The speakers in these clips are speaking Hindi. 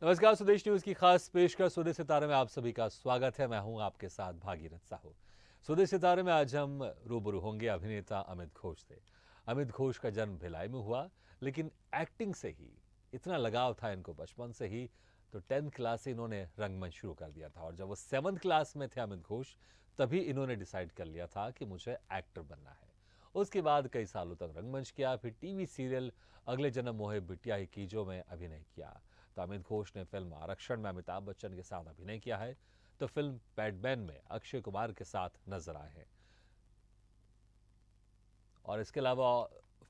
नमस्कार, स्वदेश न्यूज की खास पेशकश स्वदेश सितारे में आप सभी का स्वागत है। मैं हूं आपके साथ भागीरथ साहू। स्वदेश सितारे में आज हम रूबरू होंगे अभिनेता अमित घोष से। अमित घोष का जन्म भिलाई में हुआ, लेकिन एक्टिंग से ही इतना लगाव था इनको बचपन से ही, तो 10th क्लास से इन्होंने रंगमंच शुरू कर दिया था। और जब वो 7th क्लास में थे अमित घोष, तभी इन्होंने डिसाइड कर लिया था कि मुझे एक्टर बनना है। उसके बाद कई सालों तक रंगमंच किया, फिर टीवी सीरियल अगले जन्म मोहे बिटिया ही कीजो में अभिनय किया। तो अमित घोष ने फिल्म आरक्षण में अमिताभ बच्चन के साथ अभिनय किया है, तो फिल्म पैडमैन में अक्षय कुमार के साथ नजर आए हैं। और इसके अलावा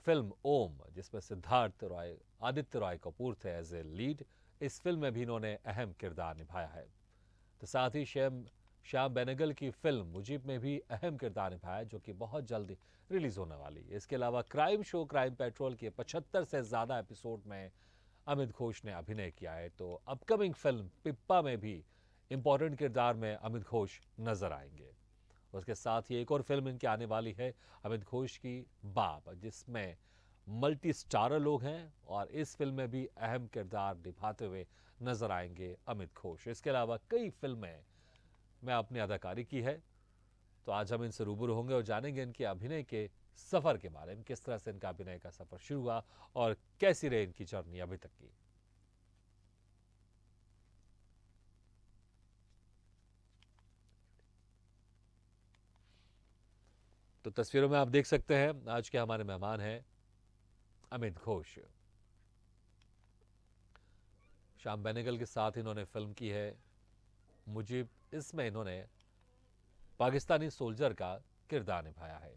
फिल्म ओम, जिसमें सिद्धार्थ रॉय, आदित्य रॉय कपूर थे एज ए लीड, इस फिल्म में भी इन्होंने अहम किरदार निभाया है। तो साथ ही श्याम बेनेगल की फिल्म मुजीब में भी अहम किरदार निभाया, जो कि बहुत जल्द रिलीज होने वाली है। इसके अलावा क्राइम शो क्राइम पेट्रोल के 75 से ज्यादा एपिसोड में अमित घोष ने अभिनय किया है। तो अपकमिंग फिल्म पिप्पा में भी इंपॉर्टेंट किरदार में अमित घोष नजर आएंगे। उसके साथ ही एक और फिल्म इनकी आने वाली है अमित घोष की, बाप, जिसमें मल्टी स्टारर लोग हैं, और इस फिल्म में भी अहम किरदार निभाते हुए नजर आएंगे अमित घोष। इसके अलावा कई फिल्में में आपने अदाकारी की है। तो आज हम इनसे रूबरू होंगे और जानेंगे इनके अभिनय के सफर के बारे में, किस तरह से इनका अभिनय का सफर शुरू हुआ और कैसी रही इनकी जर्नी अभी तक की। तो तस्वीरों में आप देख सकते हैं आज के हमारे मेहमान हैं अमित घोष। श्याम बेनेगल के साथ इन्होंने फिल्म की है मुजीब। इसमें इन्होंने पाकिस्तानी सोल्जर का किरदार निभाया है।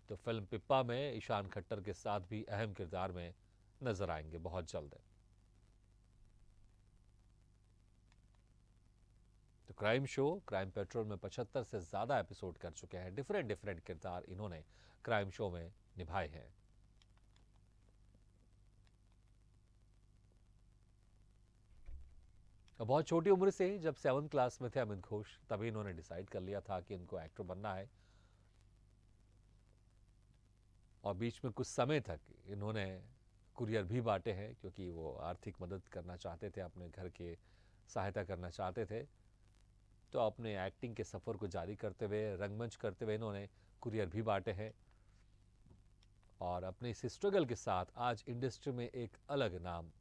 तो फिल्म पिप्पा में ईशान खट्टर के साथ भी अहम किरदार में नजर आएंगे बहुत जल्द। तो क्राइम शो क्राइम पेट्रोल में 75 से ज्यादा एपिसोड कर चुके हैं। डिफरेंट डिफरेंट किरदार इन्होंने क्राइम शो में निभाए हैं। बहुत छोटी उम्र से ही, जब 7th क्लास में थे अमित घोष, तभी इन्होंने डिसाइड कर लिया था कि इनको एक्टर बनना है। और बीच में कुछ समय तक इन्होंने कुरियर भी बांटे हैं, क्योंकि वो आर्थिक मदद करना चाहते थे, अपने घर के सहायता करना चाहते थे। तो अपने एक्टिंग के सफ़र को जारी करते हुए, रंगमंच करते हुए इन्होंने कुरियर भी बांटे हैं। और अपने इस स्ट्रगल के साथ आज इंडस्ट्री में एक अलग नाम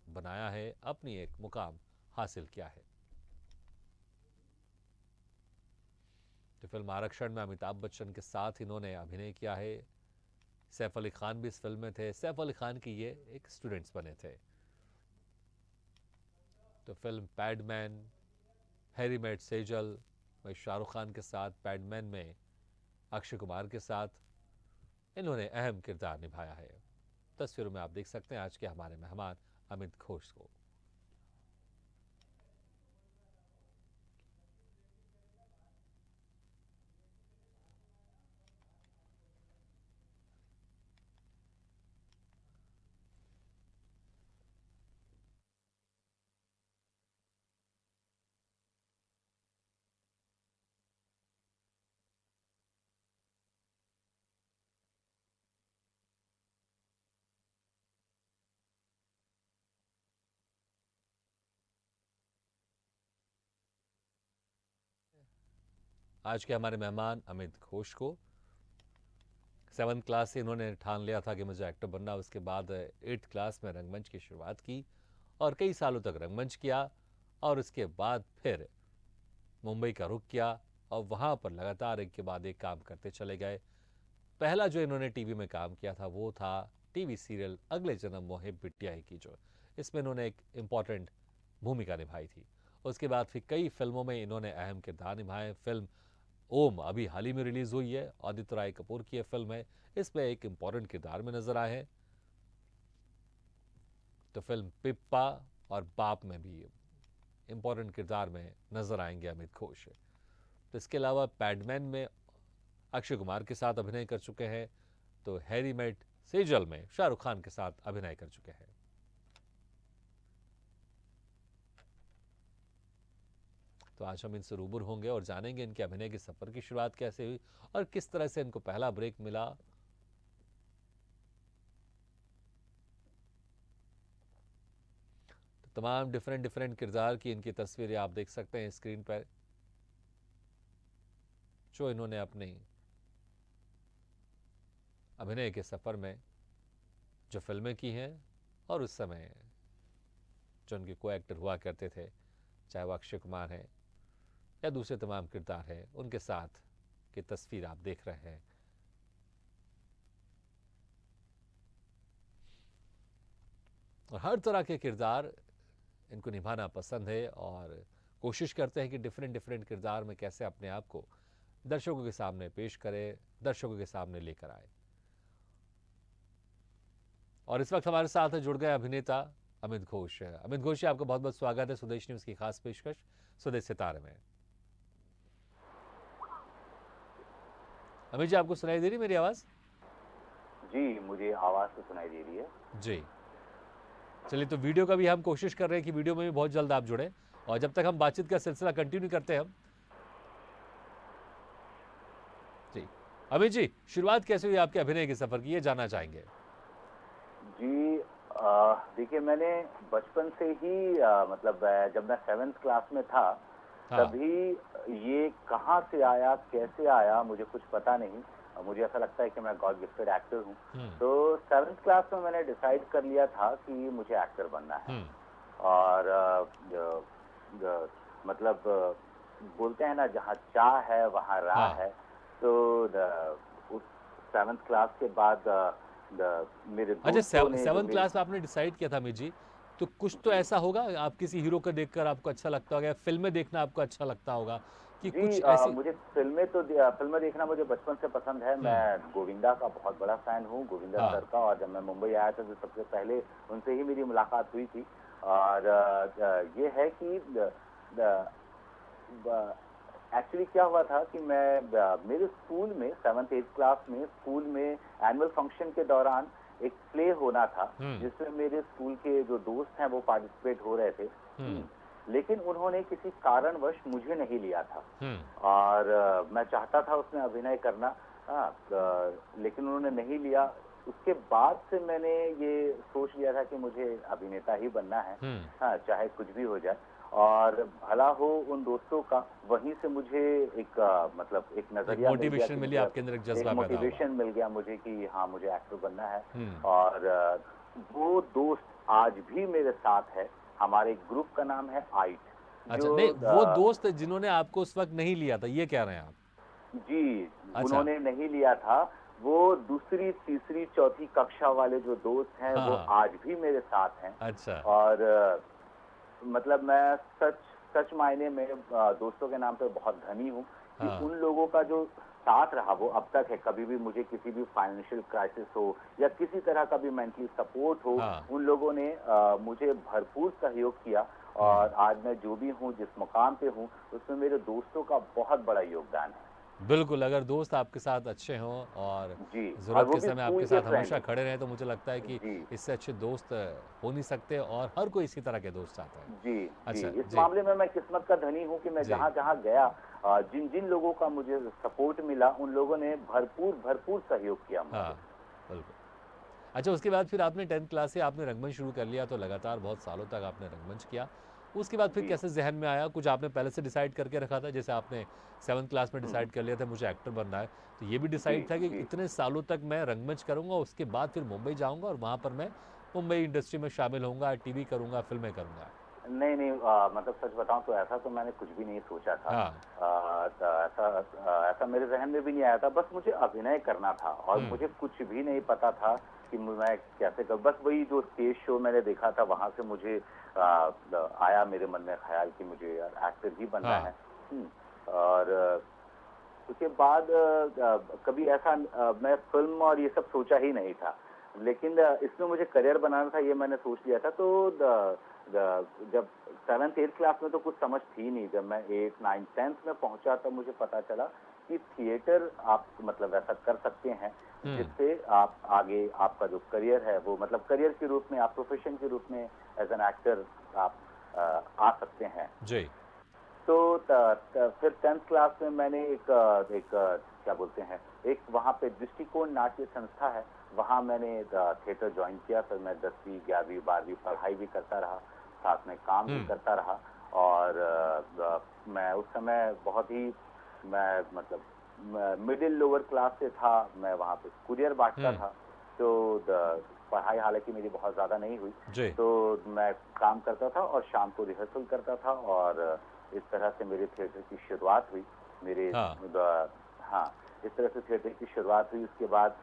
बनाया है, अपनी एक मुकाम हासिल किया है। तो फिल्म आरक्षण में अमिताभ बच्चन के साथ इन्होंने अभिनय किया है। सैफ अली खान भी इस फिल्म में थे। सैफ अली खान की ये एक स्टूडेंट्स बने थे। तो फिल्म पैडमैन, हैरी मेट सेजल में शाहरुख खान के साथ, पैडमैन में अक्षय कुमार के साथ इन्होंने अहम किरदार निभाया है। तस्वीरों में आप देख सकते हैं आज के हमारे मेहमान अमित घोष को। आज के हमारे मेहमान अमित घोष को 7th क्लास से इन्होंने ठान लिया था कि मुझे एक्टर बनना। उसके बाद 8th क्लास में रंगमंच की शुरुआत की और कई सालों तक रंगमंच किया। और उसके बाद फिर मुंबई का रुख किया और वहाँ पर लगातार एक के बाद एक काम करते चले गए। पहला जो इन्होंने टीवी में काम किया था वो था टीवी सीरियल अगले जन्म मोहे बिटिया ही कीजो। इसमें इन्होंने एक इम्पॉर्टेंट भूमिका निभाई थी। उसके बाद फिर कई फिल्मों में इन्होंने अहम किरदार निभाए। फिल्म ओम अभी हाल ही में रिलीज हुई है, आदित्य राय कपूर की फिल्म है। इसमें एक इम्पॉर्टेंट किरदार में नजर आए हैं। तो फिल्म पिप्पा और बाप में भी इंपॉर्टेंट किरदार में नजर आएंगे अमित घोष। तो इसके अलावा पैडमैन में अक्षय कुमार के साथ अभिनय कर चुके हैं। तो हैरी मेट सेजल में शाहरुख खान के साथ अभिनय कर चुके हैं। तो आज हम इनसे रूबरू होंगे और जानेंगे इनके अभिनय के सफर की शुरुआत कैसे हुई और किस तरह से इनको पहला ब्रेक मिला। तमाम डिफरेंट डिफरेंट किरदार की इनकी तस्वीरें आप देख सकते हैं स्क्रीन पर, जो इन्होंने अपनी अभिनय के सफ़र में जो फिल्में की हैं और उस समय जो उनके को एक्टर हुआ करते थे, चाहे वो अक्षय कुमार हैं या दूसरे तमाम किरदार हैं, उनके साथ की तस्वीर आप देख रहे हैं। और हर तरह के किरदार इनको निभाना पसंद है और कोशिश करते हैं कि डिफरेंट डिफरेंट किरदार में कैसे अपने आप को दर्शकों के सामने पेश करें, दर्शकों के सामने लेकर आए। और इस वक्त हमारे साथ जुड़ गए अभिनेता अमित घोष। अमित घोष जी, आपका बहुत बहुत स्वागत है स्वदेश न्यूज की खास पेशकश स्वदेश सितारे में। अमित जी, आपको सुनाई दे रही मेरी आवाज? जी, मुझे आवाज तो सुनाई दे रही है जी। चलिए, तो वीडियो का भी हम कोशिश कर रहे हैं कि वीडियो में भी बहुत जल्द आप जुड़े, और जब तक हम बातचीत का सिलसिला कंटिन्यू करते हैं हम। जी अमित जी, शुरुआत कैसे हुई आपके अभिनय के सफर की, ये जानना चाहेंगे। जी। देखिए, मैंने बचपन से ही मतलब जब मैं 7th क्लास में था, हाँ। तभी ये कहाँ से आया, कैसे आया, मुझे कुछ पता नहीं। मुझे ऐसा लगता है कि मैं गॉड गिफ्टेड एक्टर हूँ। तो 7th क्लास में मैंने डिसाइड कर लिया था कि मुझे एक्टर बनना है। और मतलब बोलते हैं ना, जहाँ चाह है वहाँ राह हाँ। है। तो उस 7th क्लास के बाद मेरे अच्छा, दोस्तों ने 7th क्लास में आपने डिसाइड किया था अमित जी, तो कुछ तो ऐसा होगा, आप किसी हीरो को देखकर आपको अच्छा लगता होगा, फिल्में देखना आपको अच्छा लगता होगा कि कुछ जी, ऐसी? मुझे फिल्में देखना मुझे बचपन से पसंद है। मैं गोविंदा का बहुत बड़ा फैन हूँ, गोविंदा हाँ। सर का। और जब मैं मुंबई आया था तो सबसे पहले उनसे ही मेरी मुलाकात हुई थी। और ये है कि एक्चुअली क्या हुआ था कि मैं मेरे स्कूल में 7th 8th क्लास में स्कूल में एनुअल फंक्शन के दौरान एक प्ले होना था, जिसमें मेरे स्कूल के जो दोस्त हैं वो पार्टिसिपेट हो रहे थे। लेकिन उन्होंने किसी कारणवश मुझे नहीं लिया था। और मैं चाहता था उसमें अभिनय करना, लेकिन उन्होंने नहीं लिया। उसके बाद से मैंने ये सोच लिया था कि मुझे अभिनेता ही बनना है, हाँ, चाहे कुछ भी हो जाए। और भला हो उन दोस्तों का, वहीं से मुझे एक मतलब एक नजरिया मिल गया, मोटिवेशन मिली, आपके अंदर एक जज्बा एक पैदा हुआ। मोटिवेशन मिल गया मुझे कि हाँ, मुझे एक्टर बनना है। और वो दोस्त आज भी मेरे साथ है। हमारे ग्रुप का नाम है आइट। अच्छा, नहीं, वो दोस्त जिन्होंने आपको उस वक्त नहीं लिया था, ये कह रहे हैं आप? जी, अच्छा। उन्होंने नहीं लिया था। वो दूसरी, तीसरी, चौथी कक्षा वाले जो दोस्त हैं, वो आज भी मेरे साथ हैं। अच्छा। और मतलब मैं सच मायने में दोस्तों के नाम पे बहुत धनी हूँ कि उन लोगों का जो साथ रहा वो अब तक है। कभी भी मुझे किसी भी फाइनेंशियल क्राइसिस हो या किसी तरह का भी मेंटली सपोर्ट हो, उन लोगों ने मुझे भरपूर सहयोग किया। और आज मैं जो भी हूँ, जिस मुकाम पे हूँ, उसमें मेरे दोस्तों का बहुत बड़ा योगदान है। बिल्कुल, अगर दोस्त आपके साथ अच्छे हों और और ज़रूरत वो के भी समय स्कूल आपके के साथ हमेशा फ्रेंड। खड़े रहें, तो मुझे लगता है कि इससे अच्छे दोस्त हो नहीं सकते, और हर कोई इसी तरह के दोस्त चाहता है। जी, अच्छा, जी, इस जी। मामले में मैं किस्मत का धनी हूँ कि मैं जहाँ जहाँ गया, जिन जिन लोगों का मुझे सपोर्ट मिला, उन लोगों ने भरपूर सहयोग किया मुझे। हाँ, बिल्कुल। अच्छा, उसके बाद फिर आपने 10th क्लास से आपने रंगमंच शुरू कर लिया, तो लगातार बहुत सालों तक आपने रंगमंच किया। उसके बाद फिर कैसे ज़हन में आया? कुछ आपने पहले से डिसाइड करके रखा था? जैसे आपने 7th क्लास में डिसाइड कर लिया था मुझे एक्टर बनना है, तो ये भी डिसाइड था कि इतने सालों तक मैं रंगमंच करूँगा, उसके बाद फिर मुंबई जाऊँगा और वहाँ पर मैं मुंबई इंडस्ट्री में शामिल होऊँगा, टीवी करूँगा, फिल्में करूँगा? नहीं, मतलब सच बताऊं तो ऐसा तो मैंने कुछ भी नहीं सोचा था। ऐसा मेरे जहन में भी नहीं आया था। बस मुझे अभिनय करना था और मुझे कुछ भी नहीं पता था कि मैं कैसे कर। बस वही जो स्टेज शो मैंने देखा था, वहां से मुझे आया मेरे मन में ख्याल कि मुझे यार एक्टर ही बनना है। और उसके बाद कभी ऐसा मैं फिल्म और ये सब सोचा ही नहीं था। लेकिन इसमें मुझे करियर बनाना था, ये मैंने सोच लिया था। तो जब 7th 8th क्लास में तो कुछ समझ थी नहीं। जब मैं 8th 9th 10th में पहुंचा, तब मुझे पता चला कि थिएटर आप मतलब ऐसा कर सकते हैं जिससे आप आगे आपका जो करियर है वो मतलब करियर के रूप में, आप प्रोफेशन के रूप में एज एन एक्टर आप आ सकते हैं। जी। तो फिर 10th क्लास में मैंने एक क्या बोलते हैं, एक वहाँ पे दृष्टिकोण नाट्य संस्था है, वहाँ मैंने थिएटर ज्वाइन किया। फिर मैं 10वीं 11वीं 12वीं पढ़ाई भी करता रहा। साथ में काम भी करता रहा। और मैं उस समय बहुत ही, मैं मतलब मिडिल लोअर क्लास से था, मैं वहाँ पे कुरियर बांटता था। तो पढ़ाई हालांकि मेरी बहुत ज़्यादा नहीं हुई, जी। तो मैं काम करता था और शाम को रिहर्सल करता था, और इस तरह से मेरे थिएटर की शुरुआत हुई। मेरे हाँ। हाँ, इस तरह से थिएटर की शुरुआत हुई। उसके बाद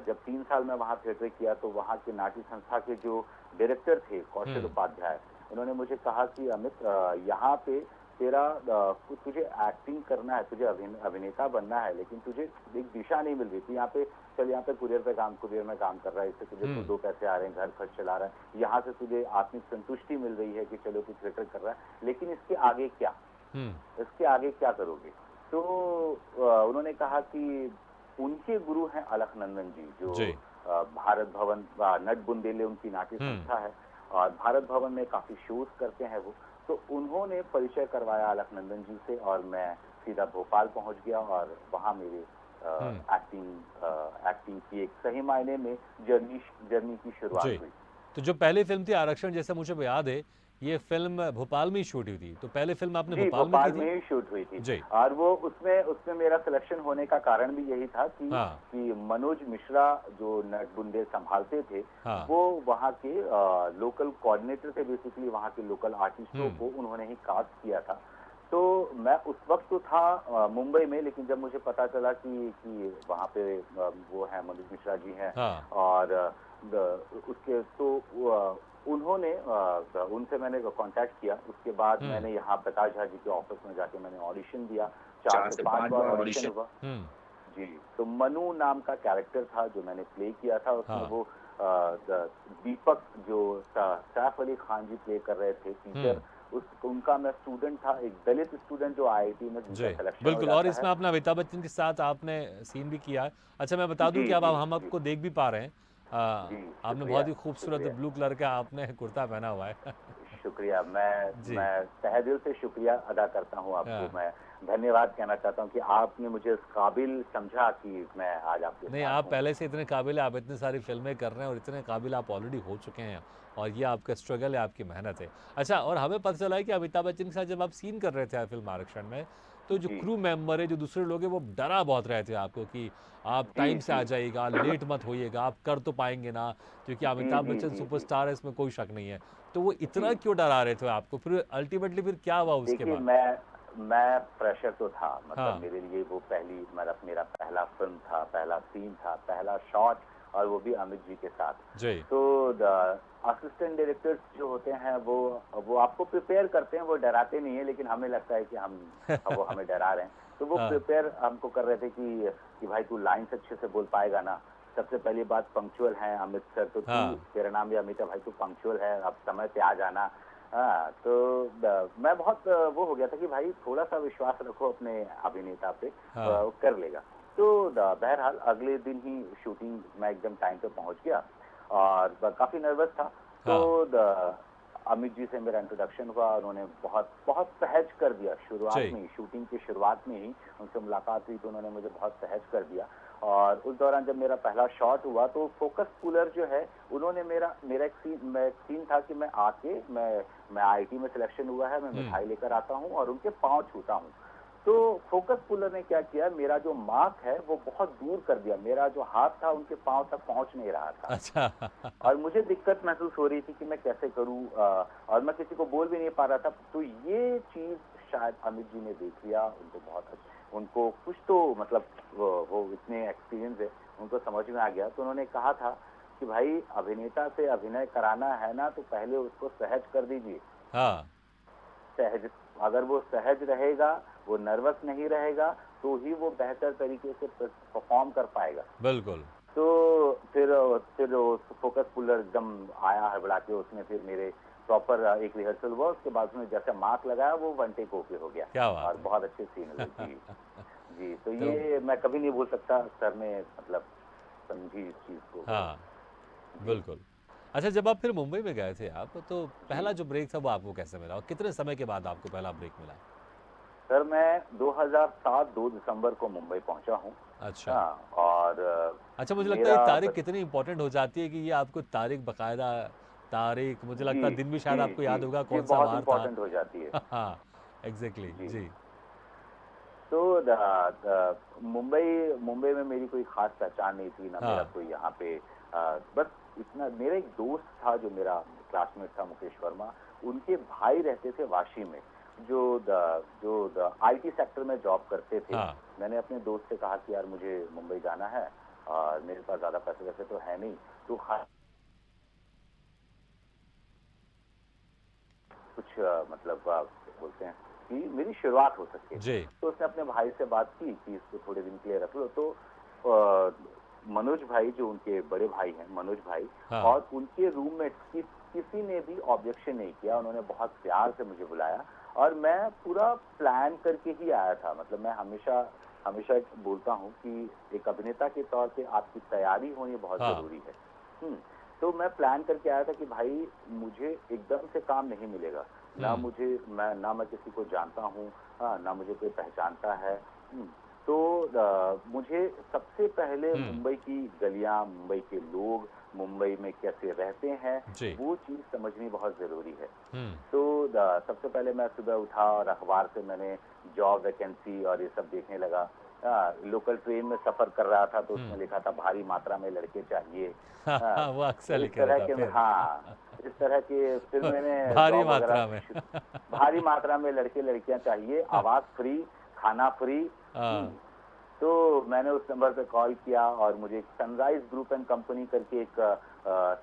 जब 3 साल मैं वहाँ थिएटर किया, तो वहाँ के नाट्य संस्था के जो डायरेक्टर थे, कौशल उपाध्याय, उन्होंने मुझे कहा कि अमित, यहाँ पे तेरा तुझे एक्टिंग करना है, तुझे अभिनेता बनना है, लेकिन तुझे एक दिशा नहीं मिल रही थी। यहाँ पे चल, यहाँ पे कुरियर में काम कर रहा है, इससे तुझे 2 पैसे आ रहे हैं, घर खर्च चला रहा है, यहाँ से तुझे आत्मिक संतुष्टि मिल रही है कि चलो तू थिएटर कर रहा है, लेकिन इसके आगे क्या, इसके आगे क्या करोगे? तो उन्होंने कहा कि उनके गुरु हैं अलखनंदन जी, जो जी। भारत भवन, नट बुंदेले उनकी नाट्य संस्था है, और भारत भवन में काफी शोज करते हैं वो। तो उन्होंने परिचय करवाया अलखनंदन जी से, और मैं सीधा भोपाल पहुंच गया, और वहाँ मेरे एक्टिंग की एक सही मायने में जर्नी की शुरुआत जी। हुई। तो जो पहली फिल्म थी आरक्षण, जैसे मुझे याद है, ये फिल्म भोपाल में ही शूट हुई थी। तो पहले फिल्म आपने जी, भोपाल में की भोपाल थी? में ही शूट हुई थी। जी। और वो उसमें मेरा सिलेक्शन होने का कारण भी यही था कि हाँ। मनोज मिश्रा जो नटबुंदे संभालते थे, हाँ। वो वहाँ के लोकल कोऑर्डिनेटर थे। बेसिकली वहाँ के लोकल आर्टिस्टों को उन्होंने ही कास्ट किया था। तो मैं उस वक्त तो था मुंबई में, लेकिन जब मुझे पता चला कि वहाँ पे वो है मनोज मिश्रा जी हैं, हाँ। और उसके तो उन्होंने उनसे मैंने कांटेक्ट किया। उसके बाद मैंने यहाँ प्रकाश झा जी के ऑफिस में जाके मैंने ऑडिशन दिया। 4 से 5 बार ऑडिशन हुआ। जी, तो मनु नाम का कैरेक्टर था जो मैंने प्ले किया था। उसमें हाँ। वो दीपक जो सैफ अली खान जी प्ले कर रहे थे, टीचर, उनका मैं स्टूडेंट था, एक दलित स्टूडेंट जो आईआईटी में, जिनका जी, सिलेक्शन हो बिल्कुल। और जाता इसमें है। आपने अमिताभ बच्चन के साथ आपने सीन भी किया है। अच्छा, मैं बता दूं जी कि अब जी हम जी आपको देख भी पा रहे हैं। जी, आपने शुक्रिया बहुत ही खूबसूरत शुक्रिया ब्लू कलर का आपने कुर्ता पहना हुआ है। शुक्रिया। जी। मैं तहे दिल से शुक्रिया अदा करता हूँ आपको। हाँ। मैं धन्यवाद कहना चाहता हूँ कि आपने मुझे इस काबिल समझा कि मैं आज आपके नहीं, साथ आप हूँ। पहले से इतने काबिल हैं, आप इतनी सारी फ़िल्में कर रहे हैं और इतने काबिल आप ऑलरेडी हो चुके हैं, और ये आपका स्ट्रगल है, आपकी मेहनत है। अच्छा, और हमें पता चला है कि अमिताभ बच्चन के साथ जब आप सीन कर रहे थे फ़िल्म आरक्षण में, तो जो जी क्रू मेंबर है, जो दूसरे लोग हैं, वो डरा बहुत रहे थे आपको कि आप जी टाइम से जी आ जाइएगा, लेट मत होइएगा, आप कर तो पाएँगे ना, क्योंकि जी अमिताभ जी बच्चन जी जी सुपरस्टार है, इसमें कोई शक नहीं है। तो वो जी। इतना क्यों डरा रहे थे आपको? फिर अल्टीमेटली फिर क्या हुआ उसके देखिए, बाद? मैं प्रेशर तो था, मतलब हाँ। मेरे लिए वो मतलब मेरा पहला फिल्म था, पहला सीन था, पहला शॉट, और वो भी अमित जी के साथ। जी। तो असिस्टेंट डायरेक्टर्स जो होते हैं, वो आपको प्रिपेयर करते हैं, वो डराते नहीं है, लेकिन हमें लगता है कि वो हमें डरा रहे हैं। तो वो हाँ। प्रिपेयर हमको कर रहे थे कि भाई तू लाइन्स अच्छे से बोल पाएगा ना। सबसे पहली बात, पंक्चुअल है अमित सर, तो हाँ। तेरा नाम भी अमित है भाई, तू पंक्चुअल है, अब समय पे आ जाना। हाँ, तो मैं बहुत वो हो गया था कि भाई थोड़ा सा विश्वास रखो अपने अभिनेता पे, हाँ। कर लेगा। तो बहरहाल अगले दिन ही शूटिंग मैं एकदम टाइम पे पहुंच गया, और काफी नर्वस था। तो हाँ। अमित जी से मेरा इंट्रोडक्शन हुआ, उन्होंने बहुत बहुत सहज कर दिया शुरुआत जी। में ही, शूटिंग की शुरुआत में ही उनसे मुलाकात हुई, तो उन्होंने मुझे बहुत सहज कर दिया। और उस दौरान जब मेरा पहला शॉट हुआ, तो फोकस पुलर जो है, उन्होंने मेरा एक सीन था कि मैं आईआईटी में सिलेक्शन हुआ है, मैं मिठाई लेकर आता हूँ और उनके पाँव छूता हूँ। तो फोकस पुलर ने क्या किया, मेरा जो मार्क है वो बहुत दूर कर दिया, मेरा जो हाथ था उनके पाँव तक पहुंच नहीं रहा था। अच्छा। और मुझे दिक्कत महसूस हो रही थी कि मैं कैसे करूं, और मैं किसी को बोल भी नहीं पा रहा था। तो ये चीज शायद अमित जी ने देख लिया, उनको कुछ तो मतलब वो इतने एक्सपीरियंस है, उनको समझ में आ गया। तो उन्होंने कहा था कि भाई अभिनेता से अभिनय कराना है ना, तो पहले उसको सहज कर दीजिए। हाँ। सहज, अगर वो सहज रहेगा, वो नर्वस नहीं रहेगा, तो ही वो बेहतर तरीके से परफॉर्म कर पाएगा। बिल्कुल। तो फिर फोकस पुलर एकदम आया हड़बड़ा के, उसने फिर मेरे प्रॉपर एक रिहर्सल हुआ, उसके बाद उसने जैसे मार्क लगाया वो वन टेक ओके हो गया, क्या बात और है! बहुत अच्छे सीन हुए। जी जी, तो तो ये मैं कभी नहीं भूल सकता, सर ने मतलब समझी इस चीज को। हाँ, जी बिल्कुल। अच्छा, जब आप फिर मुंबई में गए थे आप, तो जी पहला जो ब्रेक था वो आपको कैसे मिला और कितने समय के बाद आपको पहला ब्रेक मिला? सर, मैं 2007 2 दिसंबर को मुंबई पहुंचा हूँ। अच्छा। हाँ, और अच्छा, मुझे लगता है मेरा ये तारीख कितनी इम्पोर्टेंट हो जाती है कि ये आपको तारीख बाकायदा तारीख, मुझे लगता जी, है दिन भी शायद जी, आपको जी, याद होगा जी, कौन सा बहुत वार था। इम्पोर्टेंट हो जाती है। हाँ, एग्जैक्टली जी। जी। तो मुंबई मुंबई में मेरी कोई खास पहचान नहीं थी, ना मेरा हाँ कोई यहाँ पे बस इतना, मेरा एक दोस्त था जो मेरा क्लासमेट था, मुकेश वर्मा, उनके भाई रहते थे वाशी में, जो आईटी सेक्टर में जॉब करते थे। हाँ। मैंने अपने दोस्त से कहा कि यार मुझे मुंबई जाना है और मेरे पास ज़्यादा पैसे वैसे तो है नहीं, तो कुछ मतलब बोलते हैं कि मेरी शुरुआत हो सके। जी। तो उसने अपने भाई से बात की कि इसको थोड़े दिन के लिए रख लो। तो अ, मनोज भाई, जो उनके बड़े भाई हैं, मनोज भाई, हाँ। और उनके रूममेट्स की किसी ने भी ऑब्जेक्शन नहीं किया। उन्होंने बहुत प्यार से मुझे बुलाया और मैं पूरा प्लान करके ही आया था। मतलब मैं हमेशा हमेशा बोलता हूँ कि एक अभिनेता के तौर पे आपकी तैयारी होनी बहुत हाँ। ज़रूरी है। हुँ। तो मैं प्लान करके आया था कि भाई मुझे एकदम से काम नहीं मिलेगा। हम्म। ना मैं किसी को जानता हूँ, हाँ, ना मुझे कोई पहचानता है। हुँ। तो मुझे सबसे पहले हम्म। मुंबई की गलियाँ, मुंबई के लोग, मुंबई में कैसे रहते हैं, जी। वो चीज़ समझनी बहुत ज़रूरी है। हम्म। तो सबसे पहले मैं सुबह उठा और अखबार से मैंने जॉब वैकेंसी और ये सब देखने लगा। लोकल ट्रेन में सफ़र कर रहा था तो उसमें हम्म। लिखा था भारी मात्रा में लड़के चाहिए। हाँ हाँ, हाँ, वो अक्सर तो इस लिखे तरह रहता के फिर। हाँ, इस तरह के फिर मैंने भारी जॉब वगैरह मात्रा में। भारी मात्रा में लड़के लड़कियां चाहिए, आवाज़ फ्री, खाना फ्री। हुँ। हाँ। तो मैंने उस नंबर पे कॉल किया और मुझे एक सनराइज ग्रुप एंड कंपनी करके एक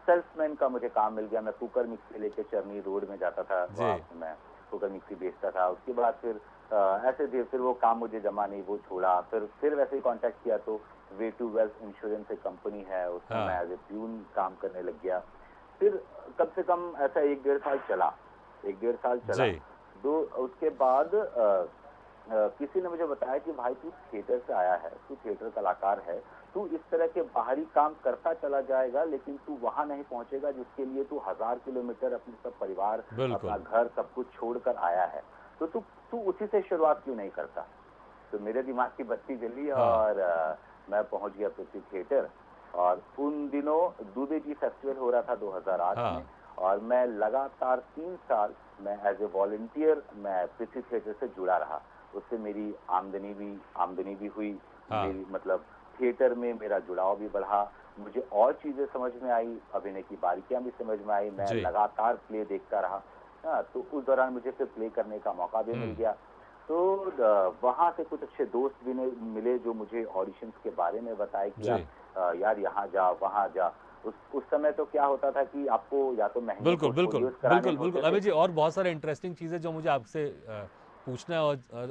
सेल्समैन का मुझे काम मिल गया। मैं कुकर मिक्सी लेके चरनी रोड में जाता था, जी। वहाँ पे मैं कुकर मिक्सी बेचता था। उसके बाद फिर ऐसे फिर वो काम मुझे जमा नहीं, वो छोड़ा। फिर वैसे ही कांटेक्ट किया तो वे टू वेल्थ इंश्योरेंस एक कंपनी है, उसमें मैं हाँ। एज ए प्यून काम करने लग गया। फिर कम से कम ऐसा 1 डेढ़ साल चला, 1 डेढ़ साल चला। जी। दो उसके बाद किसी ने मुझे बताया कि भाई तू थिएटर से आया है, तू थिएटर कलाकार है, तू इस तरह के बाहरी काम करता चला जाएगा, लेकिन तू वहां नहीं पहुंचेगा जिसके लिए तू 1000 किलोमीटर अपने सब परिवार, अपना बिल्कुल। घर, सब कुछ छोड़कर आया है। तो तू तू उसी से शुरुआत क्यों नहीं करता? तो मेरे दिमाग की बत्ती जली हाँ। और मैं पहुंच गया पृथ्वी थिएटर। और उन दिनों दूबे जी फेस्टिवल हो रहा था 2008 में, हाँ। और मैं लगातार 3 साल मैं एज ए वॉलंटियर मैं पृथ्वी थिएटर से जुड़ा रहा। उससे मेरी आमदनी भी हुई। हाँ। मेरी मतलब थिएटर में मेरा जुड़ाव भी बढ़ा। मुझे और चीज़ें समझ में आई, अभिनय की बारीकियां भी समझ में आई। मैं जी। लगातार प्ले देखता रहा। हाँ, तो उस दौरान मुझे फिर प्ले करने का मौका भी मिल हम्म। गया। तो वहाँ से कुछ अच्छे दोस्त भी मिले जो मुझे ऑडिशंस के बारे में बताए कि जी। आप यार यहाँ जा, वहाँ जा। उस समय तो क्या होता था कि आपको या तो महंगे बिल्कुल बिल्कुल पोर्टफोलियोज कराने बिल्कुल बिल्कुल होते थे। अमित जी, और बहुत सारे इंटरेस्टिंग चीज़ें जो मुझे आपसे पूछना है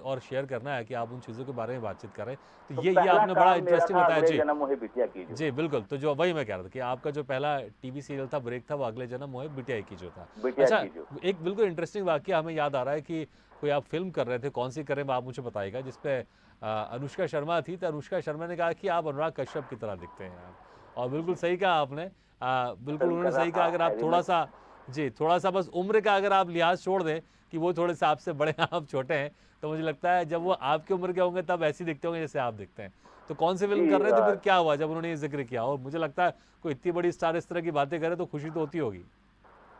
और शेयर करना है कि आप उन चीज़ों के बारे में बातचीत कर रहे हैं, तो तो ये पहला आपने बड़ा काम मेरा इंटरेस्टिंग था बताया अगले जी। जन्म मोहे बिटिया कीजो। जी बिल्कुल, तो जो वही मैं कह रहा था कि आपका जो पहला टीवी सीरियल था, ब्रेक था, वो अगले जन्म मोहे बिटिया की जो था। बिटिया अच्छा, कीजो। एक बिल्कुल इंटरेस्टिंग वाकया हमें याद आ रहा है कि कोई आप फिल्म कर रहे थे, कौन सी कर रहे हैं आप मुझे बताइएगा, जिसपे अनुष्का शर्मा थी, तो अनुष्का शर्मा ने कहा कि आप अनुराग कश्यप की तरह दिखते हैं आप, और बिल्कुल सही कहा आपने। बिल्कुल फिल्म कर उन्होंने रहा सही कहा, था अगर आप हैरी थोड़ा मेट। सा, जी थोड़ा सा बस उम्र का अगर आप लिहाज छोड़ दें कि वो थोड़े से आपसे बड़े हैं, आप छोटे हैं, तो मुझे लगता है जब वो आपकी उम्र के होंगे तब ऐसे दिखते होंगे जैसे आप दिखते हैं। तो कौन सी जी फिल्म कर रहे थे, फिर क्या हुआ जब उन्होंने ये जिक्र किया? और मुझे लगता है कोई इतनी बड़ी स्टार इस तरह की बातें करे तो खुशी तो होती होगी।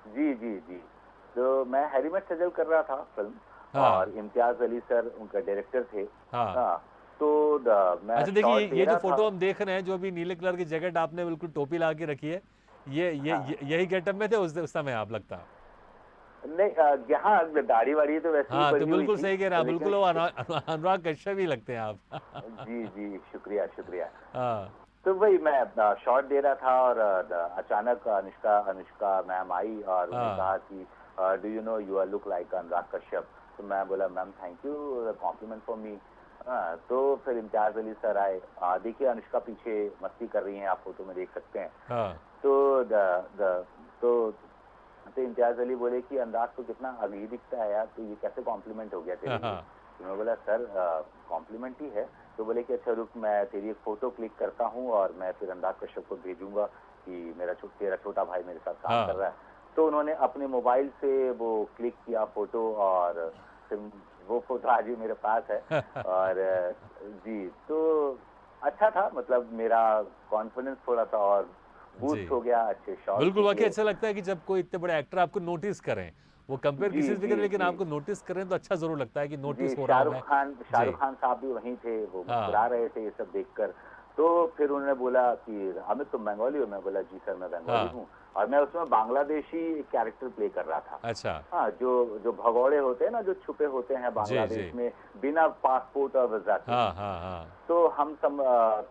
जी, जी, जी। तो मैं हैरी मेट सजल कर रहा था फिल्म, और हाँ। इम्तियाज अली सर उनका डायरेक्टर थे। हाँ। हाँ, तो मैं अच्छा देखिए, शॉट ये दे ये जो रहा था। फोटो हम देख रहे हैं, जो अभी नीले कलर की जैकेट आपने बिल्कुल टोपी लगा के रखी है, हाँ, यही गेटअप में थे उस समय आप, लगता है। नहीं, यहाँ दाढ़ी वाड़ी तो वैसे ही हाँ, तो पड़ी हुई बिल्कुल थी, सही कह रहे हैं आप, लेकिन बिल्कुल वो अनुराग कश्यप ही लगते हैं आप। जी, जी, शुक्रिया, शुक्रिया। हाँ। तो वही मैं शॉट दे रहा था और अचानक अनुष्का अनुष्का मैम आई और उन्होंने हाँ। कहा कि do you know you are look like Anurag Kashyap. तो मैं बोला ma'am thank you compliment for me. तो फिर इम्तियाज अली सर आए। देखिए अनुष्का पीछे मस्ती कर रही हैं, आप फोटो में देख सकते हैं। हाँ। तो तो इम्तियाज अली बोले कि अनुराग तो कितना अभी दिखता है यार, तो ये कैसे कॉम्प्लीमेंट हो गया तेरे लिए? हाँ। तो मैं बोला सर कॉम्प्लीमेंट ही है। तो बोले कि अच्छा रुक, मैं तेरी एक फोटो क्लिक करता हूँ और मैं फिर अनुराग कश्यप को भेजूंगा कि तेरा छोटा भाई मेरे साथ काम कर हाँ। रहा है। तो उन्होंने अपने मोबाइल से वो क्लिक किया फोटो, और फिर वो फोटो आज भी मेरे पास है। और जी, तो अच्छा था, मतलब मेरा कॉन्फिडेंस थोड़ा सा और जी। बूस्ट हो गया, अच्छे शॉट्स बिल्कुल, वाक़ई दिखे। अच्छा लगता है कि जब कोई इतने बड़े एक्टर आपको नोटिस करें। वो कंपेयर जी, किसी से भी जी, करें, लेकिन जी। आपको नोटिस करें तो अच्छा ज़रूर लगता है कि जी, नोटिस हो रहा हूँ मैं। जी, शाहरुख खान साहब भी वहीं थे, वो हाँ, मुस्कुरा रहे थे ये सब देखकर। तो फिर उन्होंने बोला कि अमित तुम बंगाली हो? मैं बोला जी सर मैं बंगाली हाँ, हूँ और मैं उसमें बांग्लादेशी कैरेक्टर प्ले कर रहा था। अच्छा। हाँ, जो जो भगौड़े होते हैं ना, जो छुपे होते हैं जी, बांग्लादेश जी। में बिना पासपोर्ट और वीज़ा के। हाँ, हाँ, हाँ। तो हम सम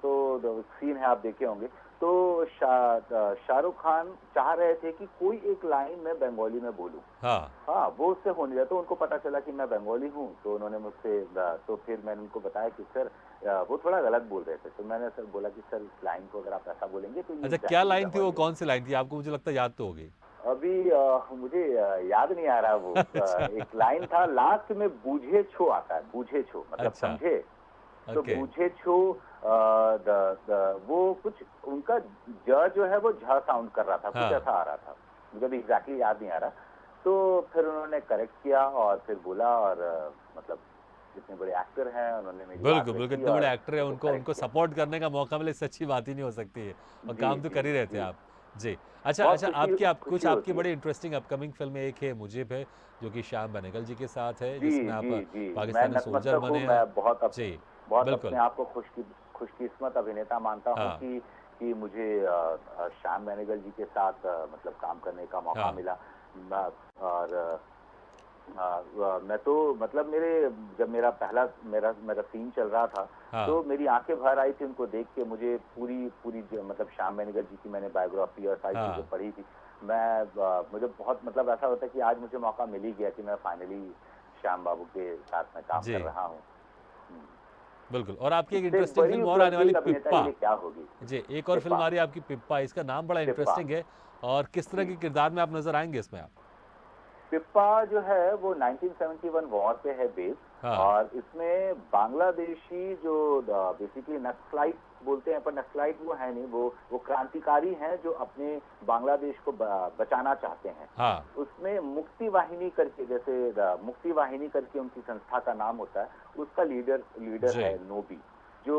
तो सीन है आप देखे होंगे। तो शाहरुख खान चाह रहे थे कि कोई एक लाइन मैं बंगाली में बोलूँ। हाँ, हाँ, वो उससे हो नहीं रहा, तो उनको पता चला कि मैं बंगाली हूँ, तो उन्होंने मुझसे तो फिर मैंने उनको बताया कि सर वो थोड़ा गलत बोल रहे थे। तो मैंने सर बोला कि सर इस लाइन को अगर आप ऐसा बोलेंगे तो ये अच्छा क्या एग्ज़ैक्टली लाइन थी वो, बंगाली है। कौन-सी लाइन थी? आपको मुझे लगता है याद तो होगी। अभी मुझे याद नहीं आ रहा वो। अच्छा, एक लाइन था लास्ट में बूझे छो आता है, बूझे छो मतलब अच्छा, समझे? तो ओके। बूझे छो वो कुछ उनका जो है वो झ साउंड कर रहा था, कुछ हाँ, ऐसा आ रहा था। मुझे अभी एग्ज़ैक्टली याद नहीं आ रहा। तो फिर उन्होंने करेक्ट किया और फिर बोला और मतलब इतने बड़े एक्टर हैं, उन्होंने मेरी बात बिल्कुल, बिल्कुल, रखी इतने बड़े और एक्टर हैं, उसको उनको करेक्ट उनको किया। सपोर्ट करने का मौका मिले, इससे अच्छी बात ही नहीं हो सकती है और जी, काम तो जी, कर ही रहे थे जी। आप। जी। अच्छा बहुत अच्छा, आपकी आप कुछ खुशी आपकी होती है। बड़ी इंटरेस्टिंग अपकमिंग फ़िल्में, एक है मुझे है, जो कि श्याम बेनेगल जी के साथ है, जी, जिसमें आप जी, जी। मैं पाकिस्तानी सोल्जर नतमस्तक हूँ, बने हैं। मैं जी, बहुत अपने बिल्कुल। आप को खुशकिस्मत अभिनेता मानता हूँ हाँ, कि मुझे श्याम बेनेगल जी के साथ मतलब काम करने का मौका हाँ, मिला। म और मैं तो मतलब जब मेरा सीन चल रहा था, हाँ, तो मेरी आँखें भर आई थी उनको देख के। मुझे पूरी पूरी ज मतलब श्याम बेनेगल जी की मैंने बायोग्राफ़ी और सारी चीज़ें हाँ। पढ़ी थी। मुझे बहुत मतलब ऐसा होता है कि आज मुझे मौका मिल ही गया कि मैं फाइनली श्याम बाबू के साथ मैं काम जी, कर रहा हूँ। हुँ। बिल्कुल, और आपकी एक इससे इंटरेस्टिंग बड़ी फ़िल्म और आने उपलब्धि वाली एक अभिनेता के पिप्पा। लिए क्या होगी? जी, एक और फ़िल्म पिप्पा, आ रही है आपकी पिप्पा, इसका नाम बड़ा पिप्पा। इंटरेस्टिंग है और किस तरह जी। के किरदार में आप नज़र आएँगे इसमें आप? पिप्पा जो है वो 1971 वॉर पे है बेस्ड हाँ, और इसमें बांग्लादेशी जो बेसिकली नक्सलाइट बोलते हैं, पर नक्सलाइट वो है नहीं, वो क्रांतिकारी हैं जो अपने बांग्लादेश को बचाना चाहते हैं। हाँ, उसमें मुक्ति वाहिनी करके, जैसे मुक्ति वाहिनी करके उनकी संस्था का नाम होता है, उसका लीडर लीडर जी। है नोबी, जो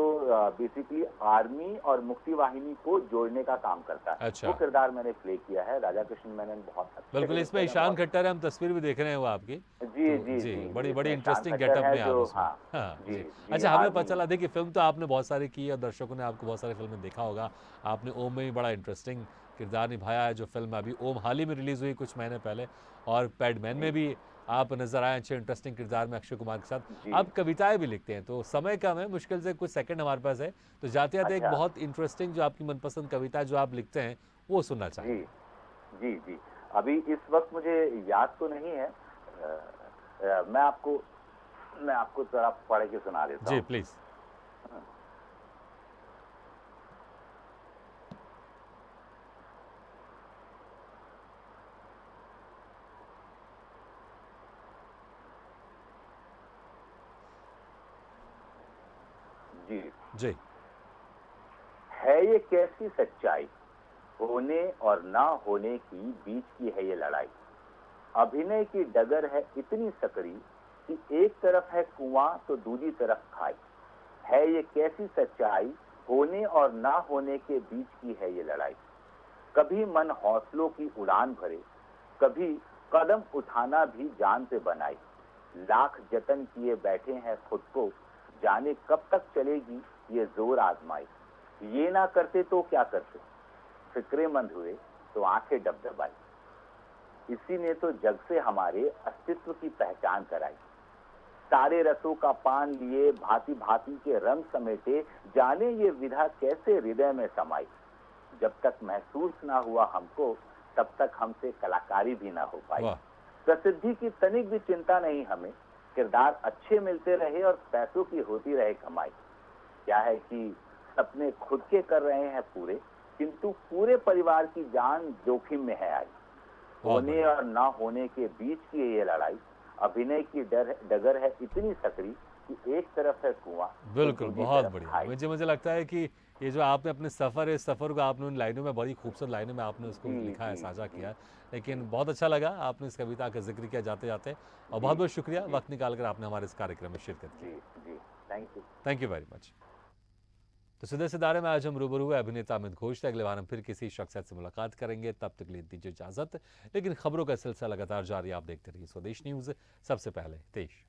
बेसिकली आर्मी और मुक्ति वाहिनी को जोड़ने का काम करता है। वो अच्छा। किरदार मैंने प्ले किया है, राजा कृष्ण मेनन बहुत अच्छे बिल्कुल, इसमें डायरेक्टर हैं, ईशान बहुत खट्टर है, हम तस्वीर भी देख रहे हैं वो आपकी। जी, तो जी, जी, जी, जी। बड़ी बड़ी इसमें शान इंटरेस्टिंग खट्टर गेटअप है में हैं आप जो उसमें। हाँ, हाँ, जी, जी। जी, अच्छा, हमें पता आर्मी चला, देखिए फ़िल्म तो आपने बहुत सारी की है और दर्शकों ने आपको बहुत सारी फ़िल्में देखा होगा। आपने ओम में भी बड़ा इंटरेस्टिंग किरदार निभाया है, जो फ़िल्म अभी ओम हाल ही में रिलीज़ हुई कुछ महीने पहले, और पैडमैन में जी, भी आप नज़र आए अच्छे इंटरेस्टिंग किरदार में अक्षय कुमार के साथ। जी। आप कविताएँ भी लिखते हैं, तो समय कम है, मुश्किल से कुछ सेकंड हमारे पास है, तो जाते-जाते एक अच्छा, बहुत इंटरेस्टिंग जो आपकी मनपसंद कविता है, जो आप लिखते हैं, वो सुनना जी, चाहेंगे। जी, जी। अभी इस वक़्त मुझे याद तो नहीं है। मैं आपको ज़रा पढ़ के सुना देता जी, हूँ। प्लीज़। जी। जी, है ये कैसी सच्चाई, होने और ना होने की बीच की है ये लड़ाई। अभिनय की डगर है इतनी सकरी कि एक तरफ है कुआं तो दूसरी तरफ खाई। है ये कैसी सच्चाई, होने और ना होने के बीच की है ये लड़ाई। कभी मन हौसलों की उड़ान भरे, कभी कदम उठाना भी जान से बनाई। लाख जतन किए बैठे हैं खुद को, जाने कब तक चलेगी ये जोर आजमाई। ये ना करते तो क्या करते, फिक्रेमंद हुए तो आंखें डबडबाई। इसी ने तो जग से हमारे अस्तित्व की पहचान कराई। सारे रसों का पान लिए भांति भांति के रंग समेटे, जाने ये विधा कैसे हृदय में समाई। जब तक महसूस ना हुआ हमको, तब तक हमसे कलाकारी भी ना हो पाई। वाह! प्रसिद्धि की तनिक भी चिंता नहीं हमें, किरदार अच्छे मिलते रहे और पैसों की होती रहे कमाई। क्या है कि सपने खुद के कर रहे हैं पूरे, किंतु पूरे परिवार की जान जोखिम में है आई। बहुत होने बढ़िया। और ना होने के बीच की ये लड़ाई। अभिनय की डगर है इतनी सकरी कि एक तरफ है कुआं तो बिल्कुल, दूसरी बहुत तरफ बढ़िया। खाई। मुझे मुझे लगता है कि ये जो आपने अपने सफ़र है, इस सफ़र को आपने उन लाइनों में, बड़ी खूबसूरत लाइनों में आपने उसको जी, लिखा है, जी, साझा जी, किया है। जी, लेकिन बहुत अच्छा लगा आपने इस कविता का ज़िक्र किया जाते-जाते, और जी, बहुत-बहुत शुक्रिया जी, वक़्त निकाल कर आपने हमारे इस कार्यक्रम में शिरकत की। जी, जी। Thank you. Thank you very much. तो सीधे सितारे में आज हम रूबरू हुए अभिनेता अमित घोष से। अगले बार हम फिर किसी शख्सियत से मुलाकात करेंगे, तब तक लिए दीजिए इजाजत। लेकिन खबरों का सिलसिला लगातार जारी, आप देखते रहिए स्वदेश न्यूज, सबसे पहले देश।